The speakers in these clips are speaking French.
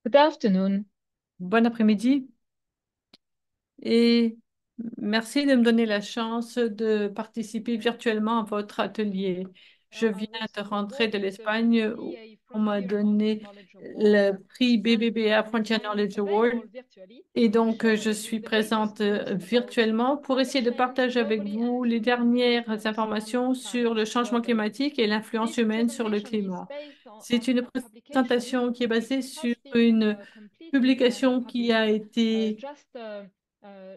Good afternoon. Bon après-midi et merci de me donner la chance de participer virtuellement à votre atelier. Je I viens de recently rentrer won de the l'Espagne où BA on m'a Frontier of donné Knowledge Award, le prix and BBBA Frontier I'm Knowledge Award available virtually et to donc share je with you suis the latest présente news about virtuellement pour climate essayer de change partager avec globally and vous les human dernières influence on informations sur le climate changement globally. climatique et l'influence This humaine sur le presentation is climat. based C'est on une a publication présentation qui est which basée has sur been une completed and publication qui published a été just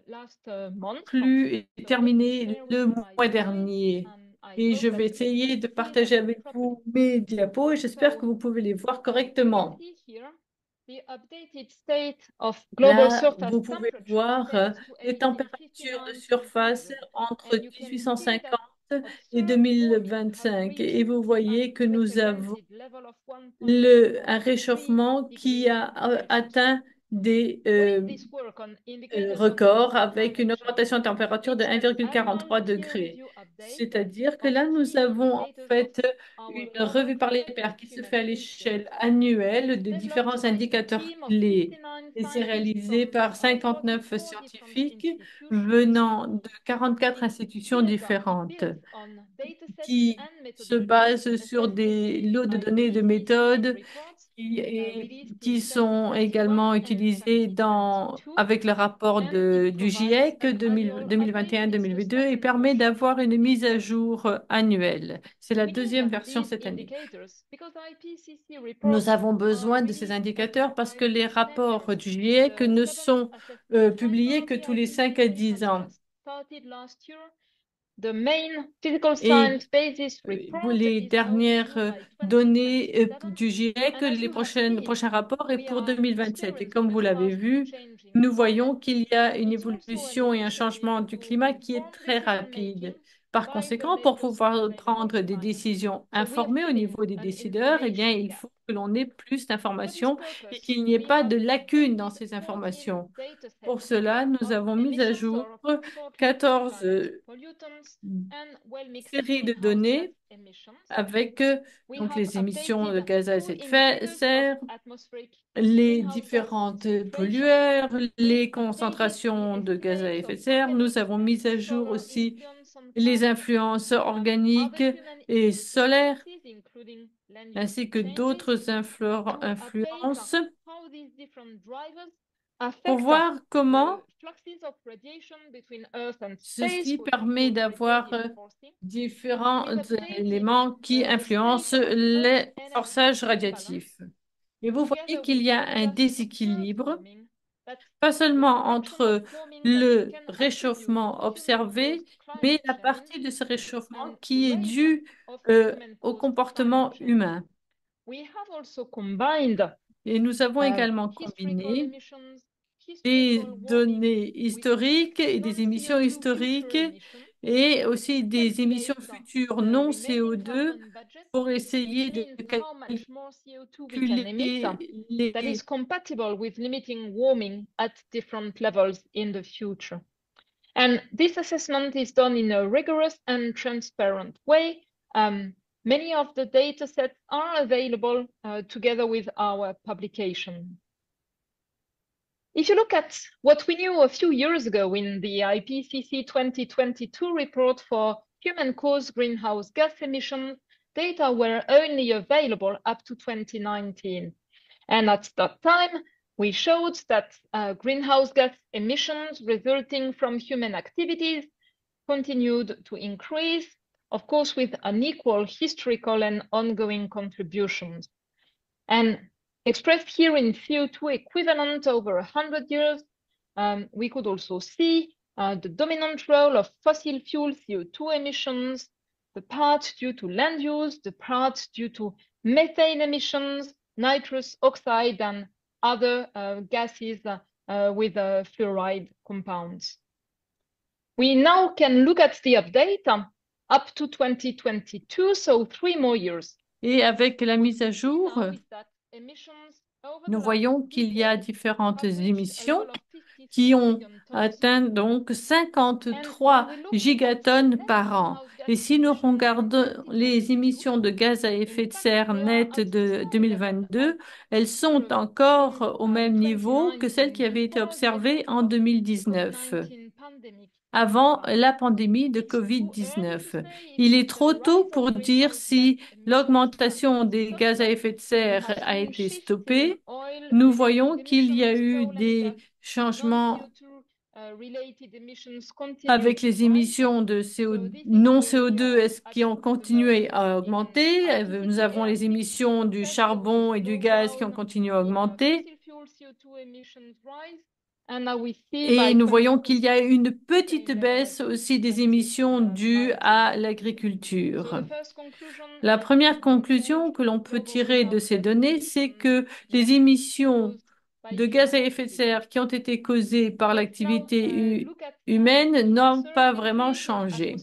last month. plus So let me terminé share with le you my mois slides, dernier. and I Et je hope vais that you can essayer de see partager them avec properly. vous mes diapos et j'espère que So vous pouvez les voir you can correctement. see here the updated state of global Là, surface vous pouvez temperature voir set to les températures de surface 1859.5, entre and you can see 1850 that et observed warming has 2025. reached Et vous the voyez que nous avons unprecedented level of 1.3 un réchauffement qui degrees a Celsius. atteint des What is this work on indicators of record avec climate une augmentation change? de température de It's an annual 1,43 peer degrés. review update C'est-à-dire que of là, nous key avons en indicators of fait our une global revue par les climate pairs and qui se human fait à l'échelle influence, annuelle de developed différents by a indicateurs team of clés. 59 Et c'est scientists réalisé from par 59 44 different scientifiques institutions. venant de 44 This institutions field différentes builds on datasets qui and se methodologies basent sur des attested lots de by données et de IPCC méthodes reports et released in qui sont 2021 également and utilisés 2022, avec le rapport and it du provides GIEC an annual update with a 2021-2022 et second permet version. d'avoir une mise à jour annuelle. C'est la We need deuxième version these cette année. indicators because IPCC Nous reports avons are besoin de ces released every indicateurs parce que 5 les to 10 rapports years. du GIEC The ne seventh sont assessment publiés cycle que of the tous les 5 à IPCC 10 has ans. just started last year. The main physical Et science basis report les is now dernières due by données 2027. du GIEC, And as les you have seen, prochains rapports est we pour are 2027. Et comme experiencing a vous l'avez fast vu, changing nous climate. voyons qu'il y a une It's also an évolution et un initiative changement du for climat qui est informed très decision making rapide. Par by the conséquent, pour latest pouvoir available prendre des science. décisions So we are informées au filling niveau des an décideurs, eh bien, information il gap. faut que l'on ait plus For this d'informations et purpose, qu'il n'y ait we pas have de lacunes dans updated ces 14 informations. Pour datasets cela, nous on avons mis à emissions jour or short-lived 14 climate pollutants and well-mixed séries de greenhouse gas données emissions. avec We donc have les émissions de updated gaz à two effet de indicators of serre, atmospheric les greenhouse gas différentes concentration pollueurs, with les updated the concentrations de gaz à estimates effet of de serre. Nous organic avons and mis à jour solar aussi influence on les climate, influences other organiques human et solaires, influences, including land use ainsi que changes, d'autres to update influences, how these different drivers pour affect voir the comment fluxes of radiation between Earth and space, ceci permet possible d'avoir radiative forcing, with différents updated éléments qui the state influencent of Earth's les energy forçages imbalance, radiatifs. Et vous voyez together qu'il with y a un areas observed déséquilibre, warming, that pas the seulement fraction of entre warming that we le can attribute to réchauffement observé, human-caused mais climate la change partie de ce and réchauffement the qui est rate due of au human-caused climate comportement change. humain. We have also combined Et nous avons également historical combiné emissions, des historical warming données with historiques et des émissions non-CO2 future historiques emissions et aussi to des émissions calculate futures the non remaining CO2 carbon budget, pour which essayer de means how much more CO2 we can calculer emit that is les compatible with limiting warming at different levels in the future. And this assessment is done in a rigorous and transparent way. Many of the data sets are available together with our publication. If you look at what we knew a few years ago in the IPCC 2022 report for human-caused greenhouse gas emissions, data were only available up to 2019. And at that time, we showed that greenhouse gas emissions resulting from human activities continued to increase, of course, with unequal historical and ongoing contributions. And expressed here in CO2 equivalent over 100 years, we could also see the dominant role of fossil fuel CO2 emissions, the part due to land use, the part due to methane emissions, nitrous oxide, and other gases with fluoride compounds. We now can look at the update up to 2022, so 3 more years. et avec la What mise à we see jour, now is that emissions over the nous last voyons qu'il y a decade différentes have reached a émissions level of qui 53 ont million tons. atteint donc And when 53 we look at gigatonnes net par an. greenhouse Et si nous regardons les émissions de gaz à effet de serre nettes de 2022, elles sont encore au même niveau que celles qui avaient été observées en 2019, avant la pandémie de Covid-19. Il est trop tôt pour dire si l'augmentation des gaz à effet de serre a été stoppée. Nous voyons qu'il y a eu des changements avec les émissions de non CO2 qui ont continué à augmenter. Nous avons les émissions du charbon et du gaz qui ont continué à augmenter. Et nous voyons qu'il y a une petite baisse aussi des émissions dues à l'agriculture. La première conclusion que l'on peut tirer de ces données, c'est que les émissions de gaz à effet de serre qui ont été causées par l'activité humaine n'ont pas vraiment changé.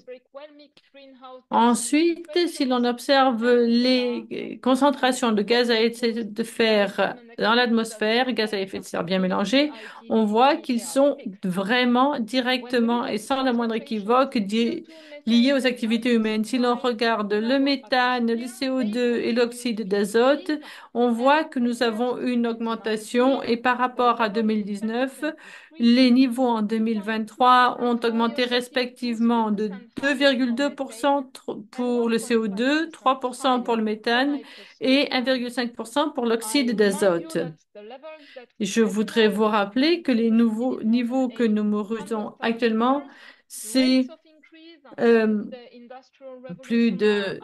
Ensuite, si l'on observe les concentrations de gaz à effet de serre dans l'atmosphère, gaz à effet de serre bien mélangés, on voit qu'ils sont vraiment directement et sans la moindre équivoque liés aux activités humaines. Si l'on regarde le méthane, le CO2 et l'oxyde d'azote, on voit que nous avons une augmentation et par rapport à 2019, les niveaux en 2023 ont augmenté respectivement de 2,2% pour le CO2, 3% pour le méthane et 1,5% pour l'oxyde d'azote. Je voudrais vous rappeler que les nouveaux niveaux que nous mesurons actuellement, c'est plus de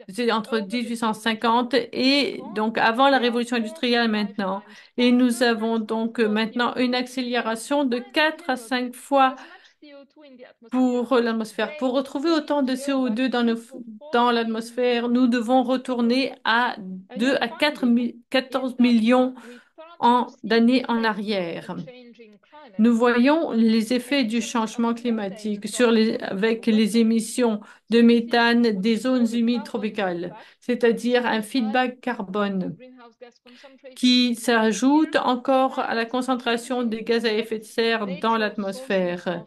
c'est entre 1850 et donc avant la révolution industrielle maintenant. Et nous avons donc maintenant une accélération de 4 à 5 fois pour l'atmosphère. Pour retrouver autant de CO2 dans l'atmosphère, nous devons retourner à 2 à 14 millions d'années en arrière. Nous voyons les effets du changement climatique avec les émissions de méthane des zones humides tropicales, c'est-à-dire un feedback carbone qui s'ajoute encore à la concentration des gaz à effet de serre dans l'atmosphère.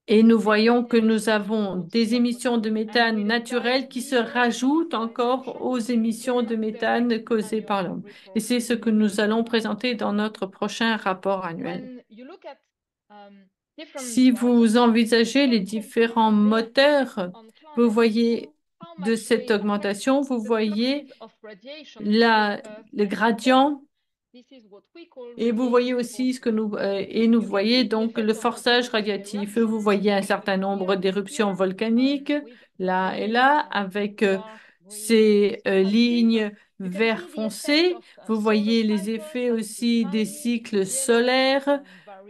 Et nous voyons que nous avons des émissions de méthane naturelles qui se rajoutent encore aux émissions de méthane causées par l'homme. Et c'est ce que nous allons présenter dans notre prochain rapport annuel. Si vous envisagez les différents moteurs, vous voyez de cette augmentation, vous voyez le gradient et vous voyez aussi nous voyez donc le forçage radiatif. Vous voyez un certain nombre d'éruptions volcaniques là et là avec ces lignes vert foncé. Vous voyez les effets aussi des cycles solaires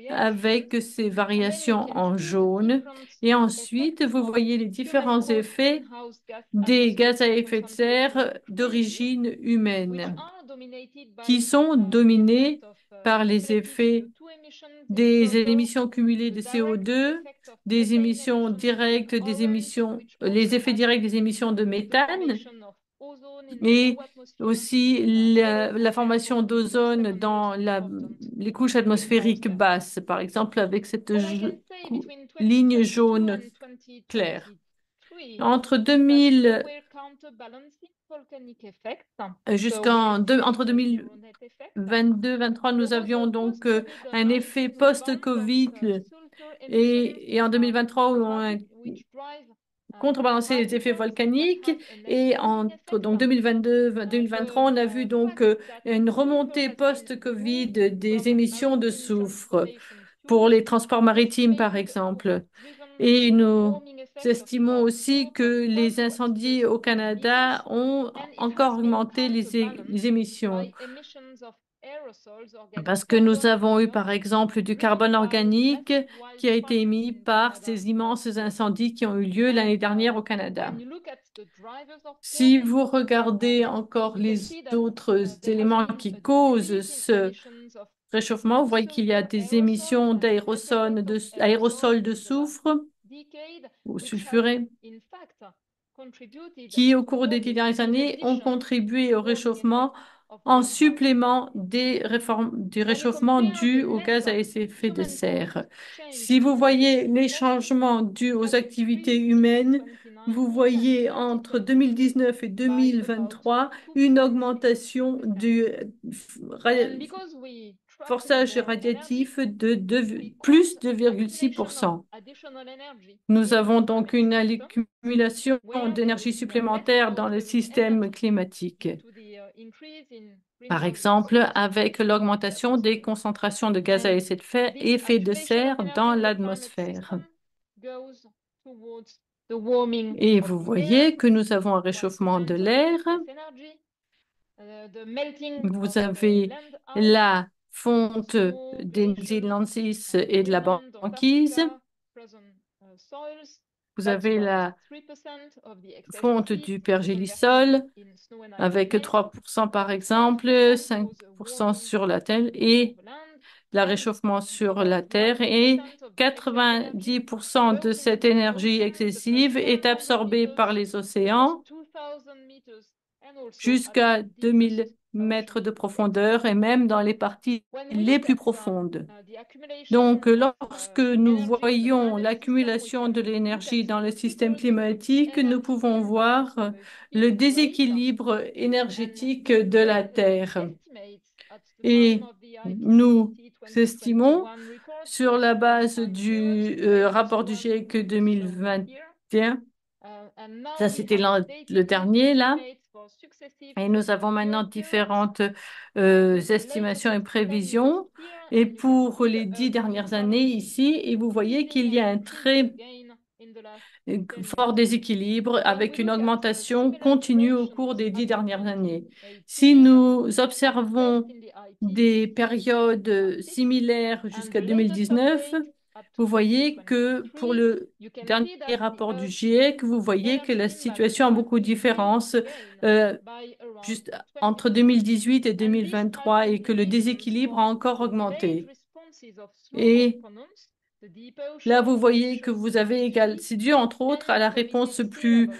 avec ces variations en jaune. Et ensuite, vous voyez les différents effets des gaz à effet de serre d'origine humaine qui sont dominés par les effets des émissions cumulées de CO2, des émissions directes, les effets directs des émissions de méthane et aussi la formation d'ozone dans les couches atmosphériques basses, par exemple avec cette ligne jaune claire. Entre 2000 entre 2022-2023, nous avions donc un effet post-Covid et en 2023, on a contrebalancé les effets volcaniques et entre donc 2022-2023, on a vu donc une remontée post-Covid des émissions de soufre pour les transports maritimes, par exemple. Et nous estimons aussi que les incendies au Canada ont encore augmenté les émissions. Parce que nous avons eu, par exemple, du carbone organique qui a été émis par ces immenses incendies qui ont eu lieu l'année dernière au Canada. Si vous regardez encore les autres éléments qui causent ce réchauffement, vous voyez qu'il y a des émissions d'aérosols de soufre ou sulfurés qui, au cours des 10 dernières années, ont contribué au réchauffement en supplément du réchauffement dû aux gaz à effet de serre. Si vous voyez les changements dus aux activités humaines, vous voyez entre 2019 et 2023 une augmentation du forçage radiatif de plus de 2,6%. Nous avons donc une accumulation d'énergie supplémentaire dans le système climatique. Par exemple, avec l'augmentation des concentrations de gaz à effet de serre dans l'atmosphère. Et vous voyez que nous avons un réchauffement de l'air. Vous avez la fonte des îles Nancy et de la banquise. Vous avez la fonte du pergélisol avec 3% par exemple, 5% sur la terre et le réchauffement sur la terre et 90% de cette énergie excessive est absorbée par les océans jusqu'à 2000 mètres de profondeur et même dans les parties les plus profondes. Donc, lorsque nous voyons l'accumulation de l'énergie dans le système climatique, nous pouvons voir le déséquilibre énergétique de la Terre. Et nous estimons, sur la base du rapport du GIEC 2021, ça c'était le dernier là, et nous avons maintenant différentes estimations et prévisions. Et pour les 10 dernières années ici, et vous voyez qu'il y a un très fort déséquilibre avec une augmentation continue au cours des 10 dernières années. Si nous observons des périodes similaires jusqu'à 2019, vous voyez que pour le dernier rapport du GIEC, vous voyez que la situation a beaucoup de différences juste entre 2018 et 2023 et que le déséquilibre a encore augmenté. Et là, vous voyez que vous avez c'est dû entre autres à la réponse plus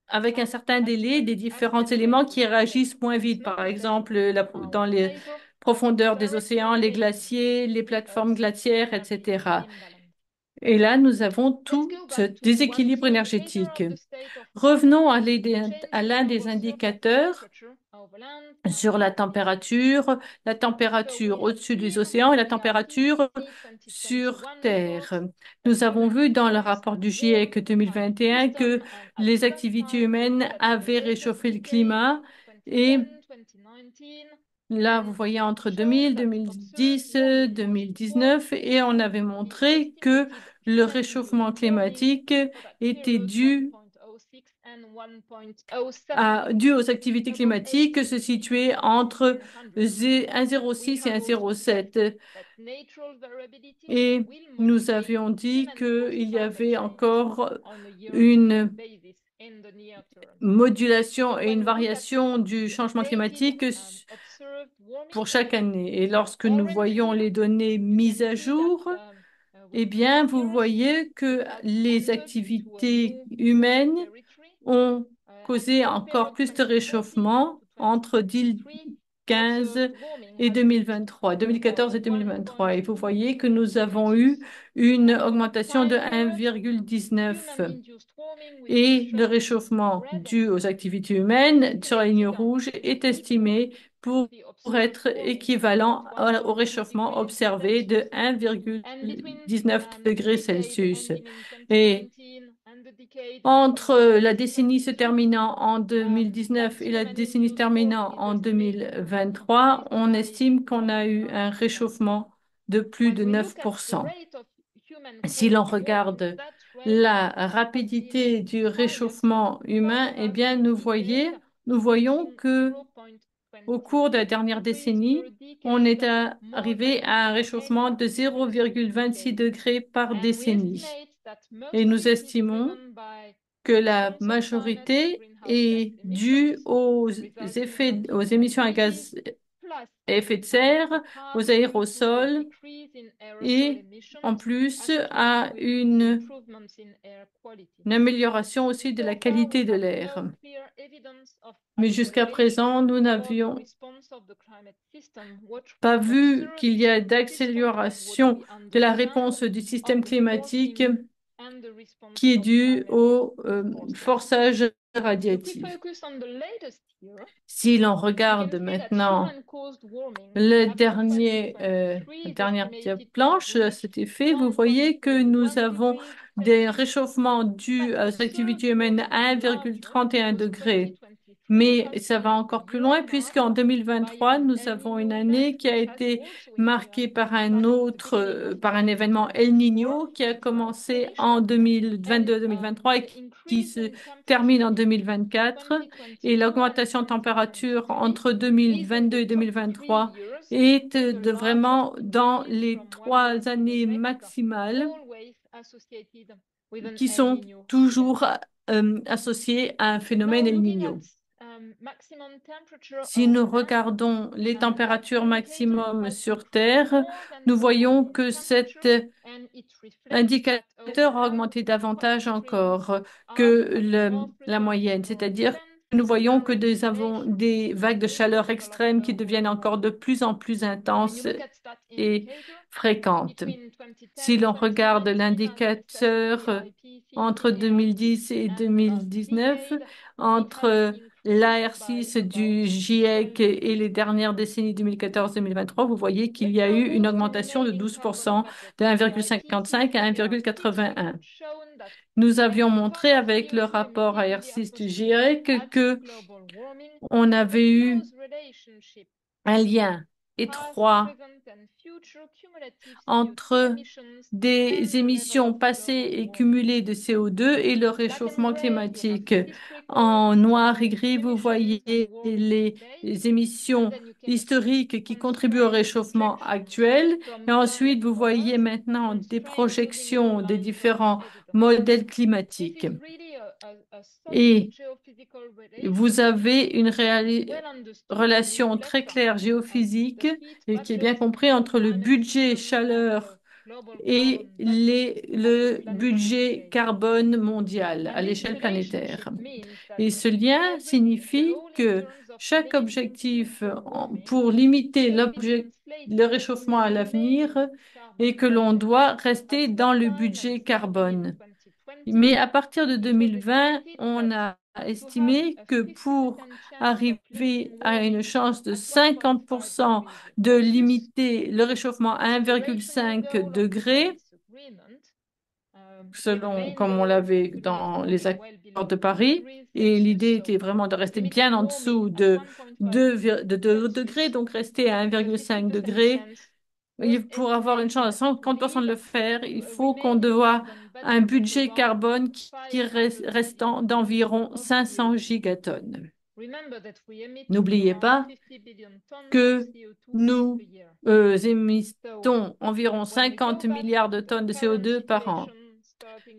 avec un certain délai des différents éléments qui réagissent moins vite. Par exemple, dans les profondeurs des océans, les glaciers, les plateformes glaciaires, etc. Et là, nous avons tout ce déséquilibre énergétique. Revenons à l'un des indicateurs sur la température au-dessus des océans et la température sur Terre. Nous avons vu dans le rapport du GIEC 2021 que les activités humaines avaient réchauffé le climat et là, vous voyez entre 2000, 2010, 2019 et on avait montré que le réchauffement climatique était dû aux activités climatiques se situaient entre 1,06 et 1,07. Et nous avions dit qu'il y avait encore une modulation et une variation du changement climatique pour chaque année. Et lorsque nous voyons les données mises à jour, eh bien, vous voyez que les activités humaines ont causé encore plus de réchauffement entre 2015 et 2023, 2014 et 2023. Et vous voyez que nous avons eu une augmentation de 1,19. Et le réchauffement dû aux activités humaines sur la ligne rouge est estimé pour être équivalent au réchauffement observé de 1,19 degrés Celsius. Et entre la décennie se terminant en 2019 et la décennie se terminant en 2023, on estime qu'on a eu un réchauffement de plus de 9%. Si l'on regarde la rapidité du réchauffement humain, eh bien, nous voyons que au cours de la dernière décennie, on est arrivé à un réchauffement de 0,26 degrés par décennie. Et nous estimons que la majorité est due aux émissions à gaz à effet de serre, aux aérosols et en plus à une amélioration aussi de la qualité de l'air. Mais jusqu'à présent, nous n'avions pas vu qu'il y a d'accélération de la réponse du système climatique qui est due au forçage radiatif. Si l'on regarde maintenant la dernière planche à cet effet, vous voyez que nous avons des réchauffements dus à l'activité humaine à 1,31 degré. Mais ça va encore plus loin puisqu'en 2023, nous avons une année qui a été marquée par un événement El Niño qui a commencé en 2022-2023 et qui se termine en 2024. Et l'augmentation de température entre 2022 et 2023 est de vraiment dans les 3 années maximales qui sont toujours associées à un phénomène El Niño. Si nous regardons les températures maximum sur Terre, nous voyons que cet indicateur a augmenté davantage encore que la moyenne, c'est-à-dire que nous voyons que nous avons des vagues de chaleur extrêmes qui deviennent encore de plus en plus intenses et fréquentes. Si l'on regarde l'indicateur entre 2010 et 2019, entre l'AR6 du GIEC et les dernières décennies 2014-2023, vous voyez qu'il y a eu une augmentation de 12% de 1,55 à 1,81. Nous avions montré avec le rapport AR6 du GIEC que on avait eu un lien étroit entre des émissions passées et cumulées de CO2 et le réchauffement climatique. En noir et gris, vous voyez les émissions historiques qui contribuent au réchauffement actuel. Et ensuite, vous voyez maintenant des projections des différents modèles climatiques. Et vous avez une relation très claire géophysique et qui est bien compris entre le budget chaleur et le budget carbone mondial à l'échelle planétaire. Et ce lien signifie que chaque objectif pour limiter le réchauffement à l'avenir et que l'on doit rester dans le budget carbone. Mais à partir de 2020, on a estimé que pour arriver à une chance de 50% de limiter le réchauffement à 1,5 degré, selon comme on l'avait dans les accords de Paris, et l'idée était vraiment de rester bien en dessous de 2 degrés, donc rester à 1,5 degré. Pour avoir une chance à 50% de le faire, il faut qu'on doit un budget carbone qui restant d'environ 500 gigatonnes. N'oubliez pas que nous émettons environ 50 milliards de tonnes de CO2 par an.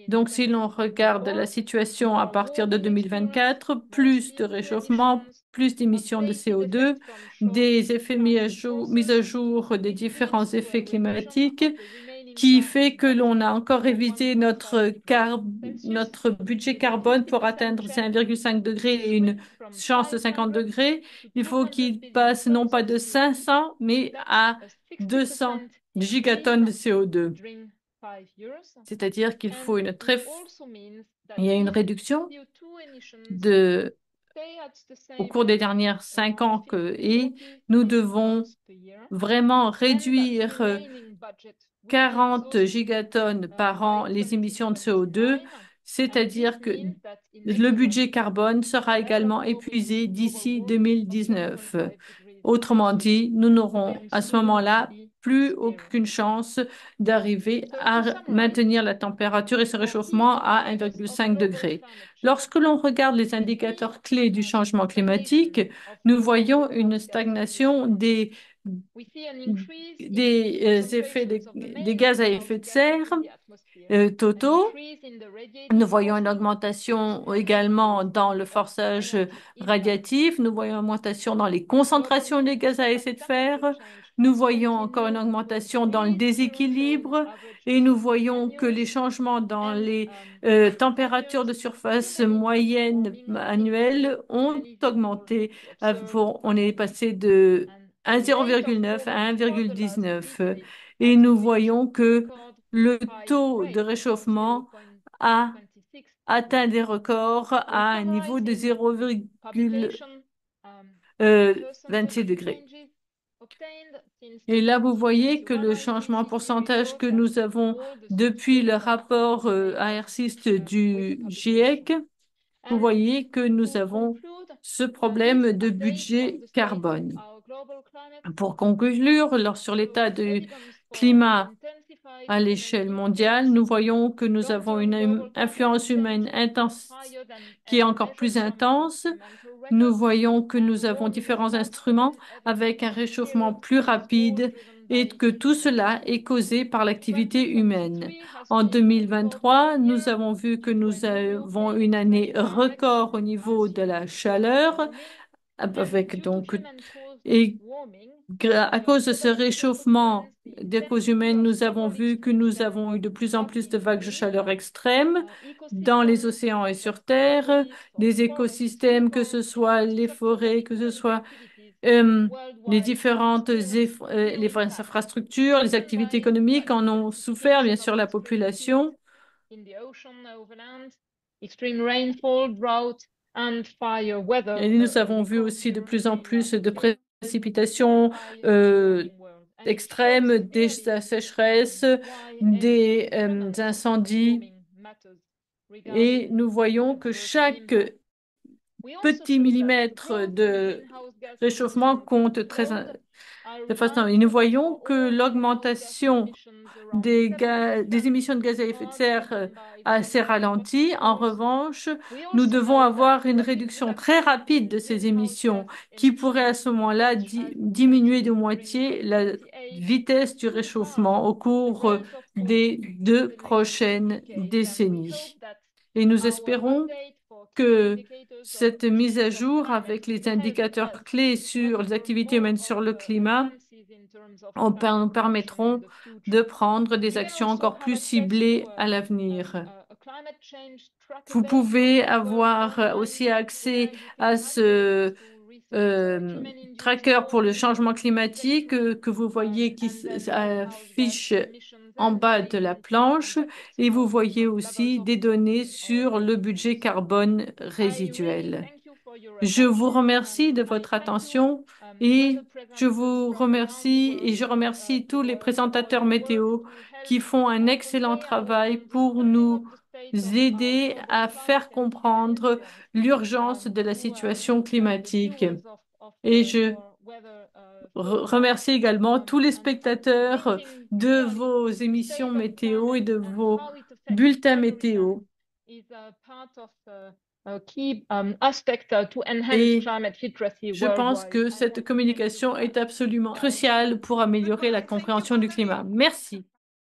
Donc, si l'on regarde la situation à partir de 2024, plus de réchauffement, plus d'émissions de CO2, des effets mis à jour des différents effets climatiques, qui fait que l'on a encore révisé notre budget carbone pour atteindre ces 1,5 degrés et une chance de 50 degrés. Il faut qu'il passe non pas de 500, mais à 200 gigatonnes de CO2. C'est-à-dire qu'il faut il y a une réduction au cours des dernières 5 ans et nous devons vraiment réduire 40 gigatonnes par an les émissions de CO2, c'est-à-dire que le budget carbone sera également épuisé d'ici 2019. Autrement dit, nous n'aurons à ce moment-là plus aucune chance d'arriver à maintenir la température et ce réchauffement à 1,5 degré. Lorsque l'on regarde les indicateurs clés du changement climatique, nous voyons une stagnation des des effets des gaz à effet de serre totaux. Nous voyons une augmentation également dans le forçage radiatif. Nous voyons une augmentation dans les concentrations des gaz à effet de serre. Nous voyons encore une augmentation dans le déséquilibre et nous voyons que les changements dans les températures de surface moyennes annuelles ont augmenté. On est passé de 1,09 à 1,19 et nous voyons que le taux de réchauffement a atteint des records à un niveau de 0,26 degrés. Et là, vous voyez que le changement en pourcentage que nous avons depuis le rapport AR6 du GIEC, vous voyez que nous avons ce problème de budget carbone. Pour conclure, sur l'état du climat à l'échelle mondiale, nous voyons que nous avons une influence humaine intense qui est encore plus intense. Nous voyons que nous avons différents instruments avec un réchauffement plus rapide et que tout cela est causé par l'activité humaine. En 2023, nous avons vu que nous avons une année record au niveau de la chaleur, avec donc et à cause de ce réchauffement des causes humaines, nous avons vu que nous avons eu de plus en plus de vagues de chaleur extrêmes dans les océans et sur Terre, les écosystèmes, que ce soit les forêts, que ce soit les différentes les infrastructures, les activités économiques en ont souffert, bien sûr, la population. Et nous avons vu aussi de plus en plus de précipitations extrêmes, des sécheresses, des incendies. Et nous voyons que chaque petit millimètre de réchauffement compte de façon. Et nous voyons que l'augmentation des émissions de gaz à effet de serre s'est ralentie. En revanche, nous devons avoir une réduction très rapide de ces émissions qui pourrait à ce moment-là diminuer de moitié la vitesse du réchauffement au cours des 2 prochaines décennies. Et nous espérons que cette mise à jour avec les indicateurs clés sur les activités humaines sur le climat nous permettront de prendre des actions encore plus ciblées à l'avenir. Vous pouvez avoir aussi accès à ce tracker pour le changement climatique que vous voyez qui s'affiche en bas de la planche et vous voyez aussi des données sur le budget carbone résiduel. Je vous remercie de votre attention et je vous remercie et je remercie tous les présentateurs météo qui font un excellent travail pour nous aider à faire comprendre l'urgence de la situation climatique. Et je remercie également tous les spectateurs de vos émissions météo et de vos bulletins météo. Et je pense que cette communication est absolument cruciale pour améliorer la compréhension du climat. Merci.